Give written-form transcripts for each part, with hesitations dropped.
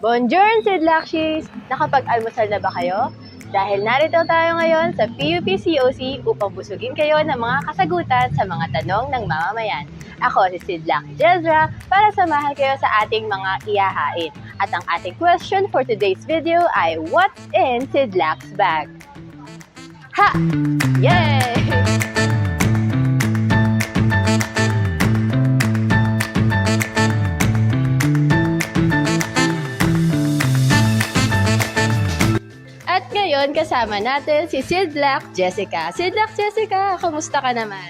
Bonjour, Sidlakshis! Nakapag-almusal na ba kayo? Dahil narito tayo ngayon sa PUP-COC upang busugin kayo ng mga kasagutan sa mga tanong ng mamamayan. Ako si Sidlak Jezra para samahan kayo sa ating mga iyahain. At ang ating question for today's video ay, what's in Sidlak's bag? Ha! Yay! At ngayon, kasama natin si Sidlak Jessica. Sidlak Jessica, kamusta ka naman?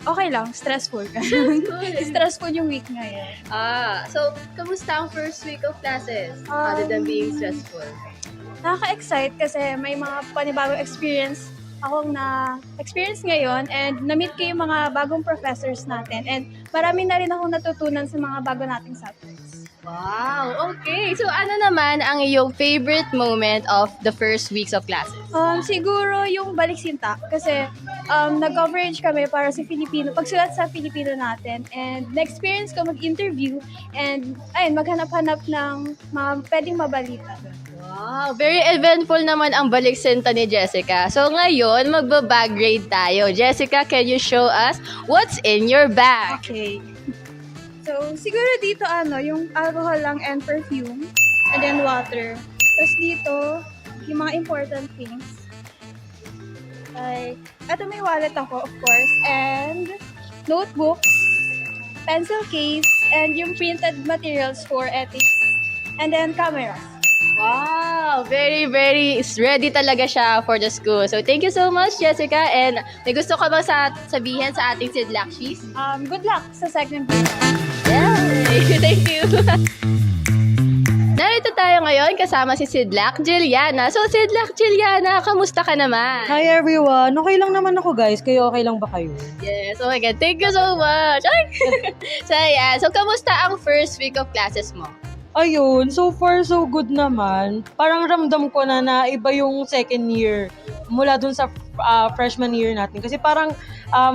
Okay lang. Stressful. Stressful yung week ngayon. So, kamusta ang first week of classes? Other than being stressful? Nakaka-excite kasi may mga panibagong experience akong na-experience ngayon and na-meet ko yung mga bagong professors natin and marami na rin akong natutunan sa mga bago nating subjects. Wow, okay. So, ano naman ang iyong favorite moment of the first weeks of classes? Siguro yung balik sinta kasi nag-coverage kami para sa Filipino, pagsulat sa Filipino natin and na-experience ko mag-interview and ayun, maghanap-hanap ng mga pwedeng mabalita. Wow, very eventful naman ang baliksenta ni Jessica. So ngayon, magba-bag grade tayo. Jessica, can you show us what's in your bag? Okay. So, siguro dito yung alcohol lang and perfume and then water. Tapos dito, yung mga important things. Like, eto may wallet ako, of course, and notebooks, pencil case, and yung printed materials for ethics, and then cameras. Wow, very ready talaga siya for the school. So thank you so much, Jessica. And may gusto ka ba sabihin sa ating Sidlakshis? Good luck sa second year. Yay! Thank you! Narito tayo ngayon kasama si Sidlak Jilliana. So Sidlak Jilliana, kamusta ka naman? Hi everyone! Okay lang naman ako guys. Kayo okay lang ba kayo? Yes, oh my God. Thank you so much! So yeah, so kamusta ang first week of classes mo? Ayun, so far so good naman. Parang ramdam ko na iba yung second year mula dun sa freshman year natin. Kasi parang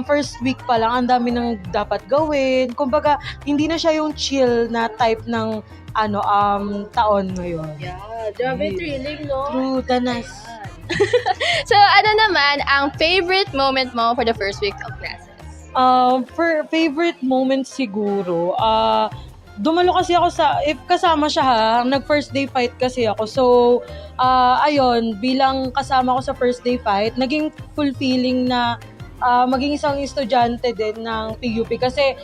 first week pa lang, ang dami nang dapat gawin. Kumbaga, hindi na siya yung chill na type ng taon ngayon. Yeah, grabe thrilling, no? True, danas. So, ano naman ang favorite moment mo for the first week of classes? For favorite moment siguro, dumalo kasi ako if kasama siya nag-first day fight kasi ako. So, ayun, bilang kasama ko sa first day fight, naging fulfilling na maging isang estudyante din ng PUP kasi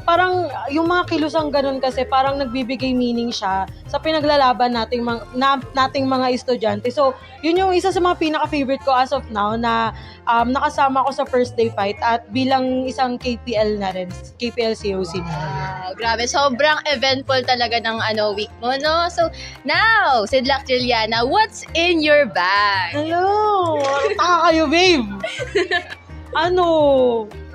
parang yung mga kilusang ganun kasi parang nagbibigay meaning siya sa pinaglalaban nating mga estudyante. So, yun yung isa sa mga pinaka-favorite ko as of now na nakasama ko sa first day fight at bilang isang KPL na rin, KPL COC na rin. Wow, grabe. Sobrang eventful talaga ng week mo, no? So, now, Sidlak Jilliana, what's in your bag? Hello! Taka kayo, babe!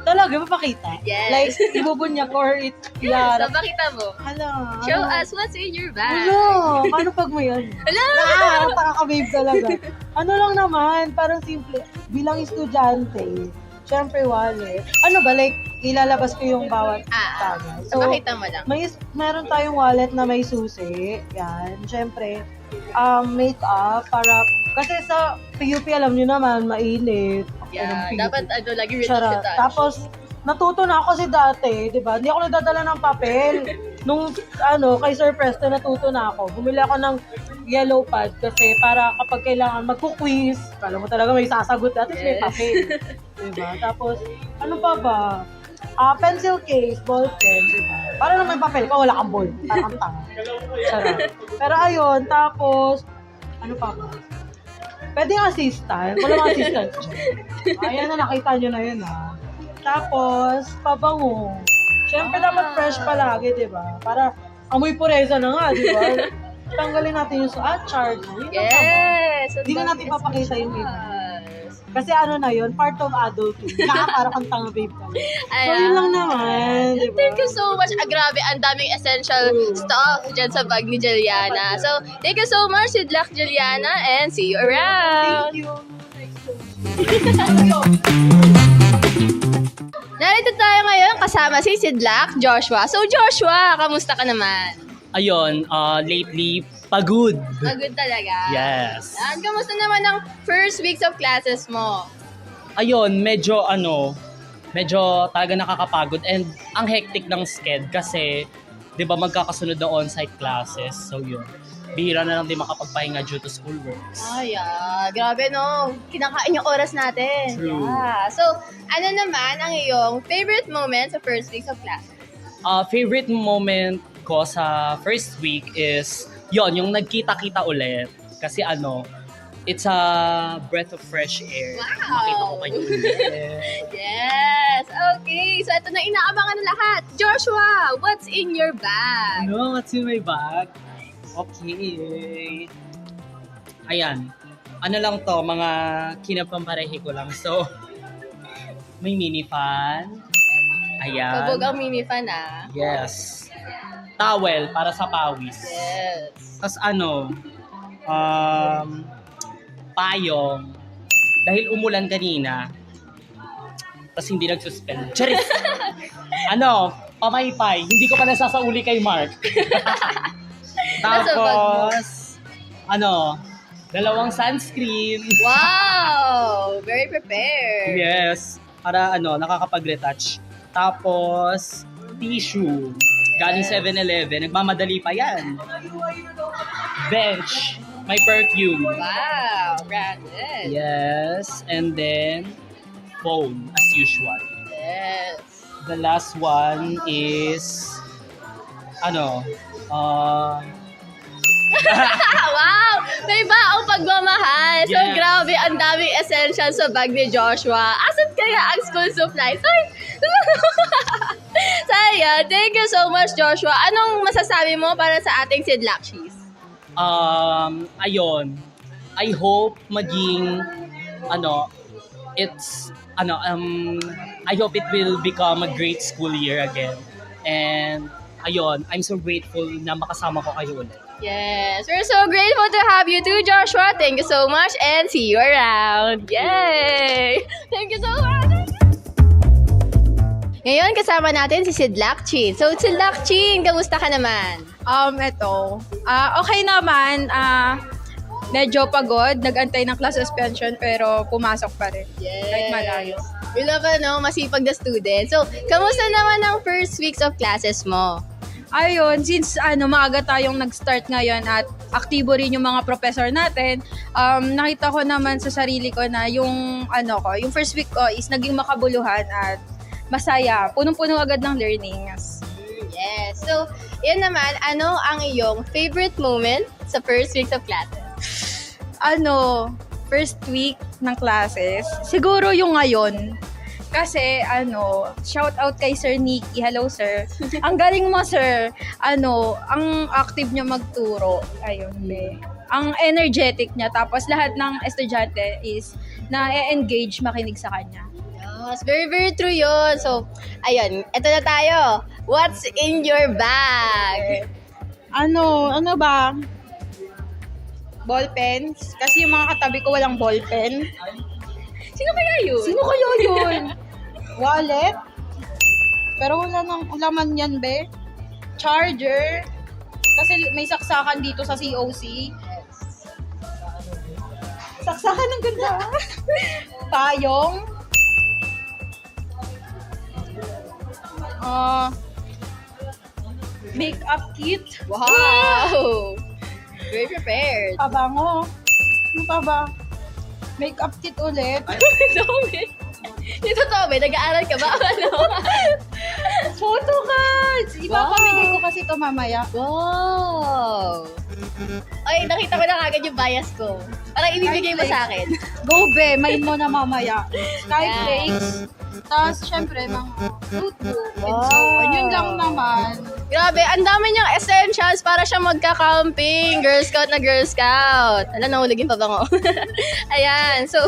Talaga, mapakita? Yes. Like, ibubunyak or So, bakita mo. Hala. Show us what's in your bag. Hello! Paano pag mo yan? Hello! Taka-babe talaga. Lang naman, parang simple. Bilang estudyante, syempre wallet. Like, ilalabas ko yung bawat bagay. So, bakita mo lang. Meron tayong wallet na may susi. Yan. Syempre, makeup kasi sa PUP, alam nyo naman, mainit. Yeah, dapat lagi rin Charot. touch. Tapos, natuto na ako kasi dati, di ba? Hindi ako nagdadala ng papel. Nung, kay Sir Presto, natuto na ako. Bumili ako ng yellow pad kasi para kapag kailangan magku-quiz, kala mo talaga may sasagot natin, may papel. Diba? Tapos, ano pa ba? Pencil case, ball pen, diba? Para lang may papel ka, wala kang ball. Para kang tanga. Charot. Pero ayun, tapos, ano pa ba? Pwede yung assistant. Wala mga assistant. Ayan na, nakita nyo na yun Tapos, pabango. Siyempre, dapat fresh palagi, di ba? Para amoy pureza na nga, di ba? Tanggalin natin yung charge. Yes! Hindi na natin papakita yung iba. Kasi na yun, part of adulthood. Para kang tanga, babe. So, yun lang naman, di ba? Thank you so much. Grabe, ang daming essential stuff dyan sa bag ni Jilliana. So, thank you so much, Sidlak Jilliana, and see you around. Thank you. Narito tayo ngayon kasama si Sidlak Joshua. So, Joshua, kamusta ka naman? Ayun, lately, pagod. Pagod talaga. Yes. Yan, kamusta naman ang first weeks of classes mo? Ayun, medyo talaga nakakapagod and ang hectic ng sked kasi 'di ba magkakasunod na on-site classes. So yun. Bihira na lang din makapagpahinga due to school works. Ay, grabe no. Kinakain yung oras natin. True. Yeah. So, ano naman ang iyong favorite moment sa first weeks of classes? Favorite moment ko sa first week is yung nagkita-kita ulit. Kasi it's a breath of fresh air. Wow! Makita ko kayo ulit. Yes! Okay, so ito na inaabangan ng lahat. Joshua, what's in your bag? What's in my bag? Okay. Ayan. Ano lang to, mga kinapamparehi ko lang. So, may mini fan. Ayan. Pabog ang mini fan Yes. Towel para sa pawis. Yes. Tapos payong. Dahil umulan kanina, tapos hindi nagsuspend. Charis! Pamaypay. Hindi ko pa nasasauli kay Mark. Tapos, dalawang sunscreen. Wow! Very prepared. Yes. Para nakakapag-retouch. Tapos, tissue. Galing 7-Eleven. Nagmamadali pa yan. Bench. May perfume. Wow! Branded. Yes. And then, phone, as usual. Yes. The last one is, Wow! May baong pagmamahal. So, Yes. grabe, ang daming essentials sa bag ni Joshua. Asan kaya ang school supplies? Ay! Saya, thank you so much, Joshua. Anong masasabi mo para sa ating Sidlakshis? Ayun. I hope maging, I hope it will become a great school year again. And, ayun, I'm so grateful na makasama ko kayo ulit. Yes, we're so grateful to have you too, Joshua. Thank you so much and see you around. Yay! Thank you so much! Ngayon, kasama natin si Sidlakchin. So, Sidlakchin, kamusta ka naman? Okay naman. Medyo pagod. Nag-antay ng class suspension pero pumasok pa rin. Yes. Kahit malayo. We love, masipag na student. So, kamusta naman ang first weeks of classes mo? Ayun, since maaga tayong nag-start ngayon at aktibo rin yung mga professor natin, nakita ko naman sa sarili ko na yung first week ko is naging makabuluhan at masaya. Punong-puno agad ng learnings. Yes. So, yan naman, ano ang iyong favorite moment sa first weeks of classes? First week ng classes, siguro yung ngayon. Kasi, shout out kay Sir Nicky. Hello, sir. Ang galing mo, sir. Ang active niya magturo. Ayun, be. Ang energetic niya. Tapos, lahat ng estudyante is na-engage makinig sa kanya. Yes, very, very true yun. So, ayun, eto na tayo. What's in your bag? Ano ba? Ballpens. Kasi yung mga katabi ko walang ballpen. Sino kaya yun? Sino kaya yun? Wallet? Pero wala nang laman yan, be. Charger? Kasi may saksakan dito sa COC. Saksakan ng ganda. Payong? Makeup kit? Wow! Very prepared. Pabango? Ano pa ba? Makeup kit ulit. Yung totoo ba? Nag-aaral ka ba? Photo cards! Ipapamigay ko kasi to mamaya. Wow! Ay, nakita ko na agad yung bias ko. Parang ibibigay mo sa akin. Go be, main mo na mamaya. Skyflakes. Tapos, syempre, mga notebook and so on. Yun lang naman. Grabe, ang dami niyang essentials para siya magka-camping. Girl Scout na Girl Scout. Alam, nahulagin pa ba ko? Ayan, so,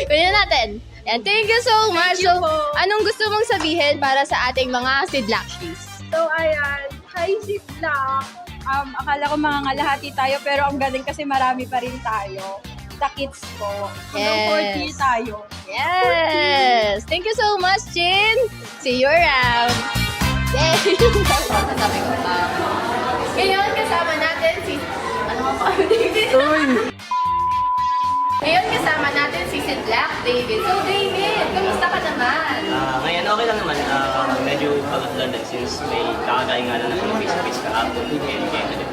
kunin natin. Ayan, thank you so much. Thank you So, po. anong gusto mong sabihin para sa ating mga Sidlakshis? So, ayan. Hi, Ziploc. Akala ko mga ngalahati tayo, pero ang galing kasi marami pa rin tayo. Sa kids ko. Hanggang Yes. 40 tayo. Yes! Thank you so much, Chin! See you around! Yay! Sabi ko, Ngayon, kasama natin si... Ano nga pa, David? Ngayon, kasama natin si Black David. So, David, kamusta ka naman? Ngayon, okay lang naman. Medyo pagod lang din since may kakagaling nga lang na face-to-face kahapon. Kaya na din.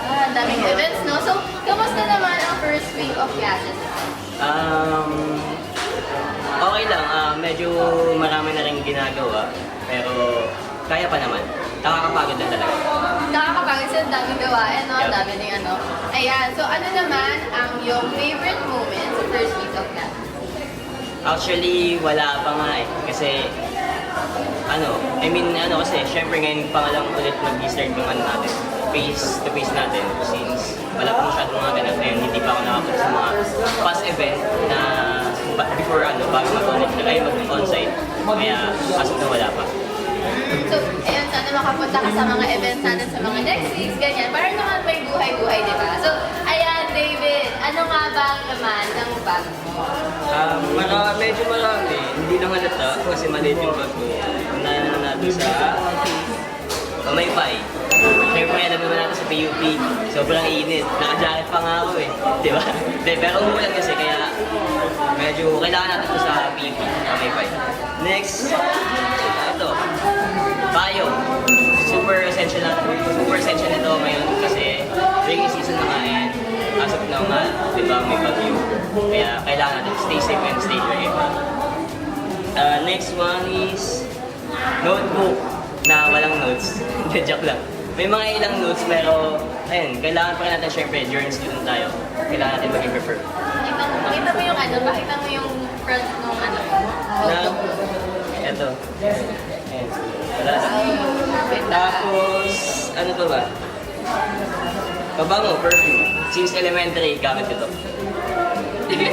Ang daming events, no? So, kamusta naman ang first week of classes? Okay lang. Medyo marami na rin ginagawa. Pero kaya pa naman. Nakakapagod lang talaga. Nakakapagod sa daming gawain, no? Ang Yep. dami ding ano. Ayan, so ano naman ang yung favorite moment sa first week of classes? Actually, wala pa nga eh. Kasi, kasi syempre ngayon pa nga lang ulit mag-start yung natin. Face-to-face natin. Since wala pa masyadong mga ganap na yun, hindi pa ako nakapunta sa mga past event na before bago mag-onsite. Kaya, as of na wala pa. So, ayun, sana makapunta ka sa mga events natin sa mga next weeks, ganyan. Para naman may buhay-buhay, di ba? So, ayan, David, ano nga ba ang laman ng bag mo? Medyo marami. Hindi lang halata kasi maliit yung bag ko. Unahan na natin sa Pamaypay. Siyempre, alam naman natin sa PUP. Sobrang init. Naka-jacket pa nga ako eh. Di ba? Pero umulan kasi kaya medyo kailangan natin ito sa PUP. Pamaypay. Next, ito. Bio. Super essential nito ngayon kasi rainy season na nga and as of now nga, di ba, may bagyo. Kaya kailangan natin stay safe and stay dry. Next one is notebook na walang notes. Joke lang. May mga ilang notes pero ayun, kailangan pa rin natin syempre during student tayo. Kailangan natin maging prepared. Pakita mo yung pakita mo yung front nung Na, eto. Ayan. Wala na. Tapos, ano to ba? Pabango, perfume. Since elementary, gamit ito. Hindi.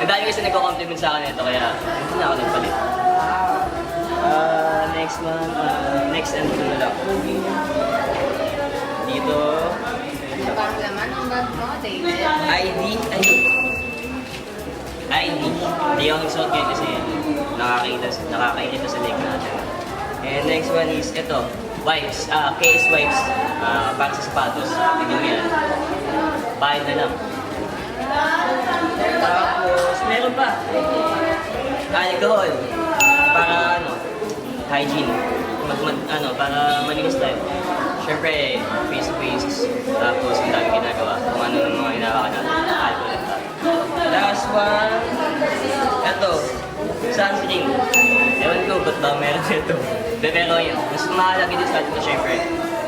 Ang dami kasi nagko-compliment sa akin ito, kaya hindi na ako nagpalit. Next one, next and na lang. Dito, Parang laman ng bag mo, David. ID. Hindi ako nagsuot ngayon kasi nakakainit sa leg natin. And next one is ito, wipes. KS wipes. Para sa sapatos. Tignan mo yan. Bayad na lang. Tapos, meron pa. Alcohol. Para hygiene. Para malinis tayo. Siyempre, face-to-face. Tapos, ang dami ginagawa. Kung ano ng mga hinawakan natin. Alcohol and tayo. Last one. Ito. Sunscreen. Ewan ko, ba't ba meron ito? Pero yun, mas mahalaga din sa atin na siyempre,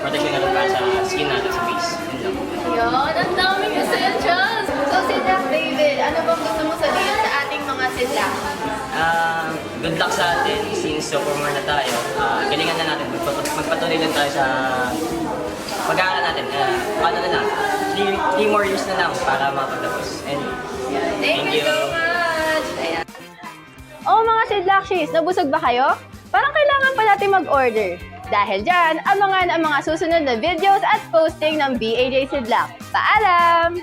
protection natin para sa skin natin, sa face. Yun lang. Yun, ang daming essentials! So, Sidlak David, ano bang gusto mo sabihin sa ating mga Sidlak? Good luck sa atin since sophomore na tayo. Galingan na natin, magpatuloy lang tayo sa pag-aaral natin. Ano na lang, 3 more years na lang para mapagtapos. And Thank you so much! Ayan. Oh mga Sidlakshis, nabusog ba kayo? Parang kailangan pa natin mag-order. Dahil dyan, abangan ang mga susunod na videos at posting ng BAJ Sidlak. Paalam!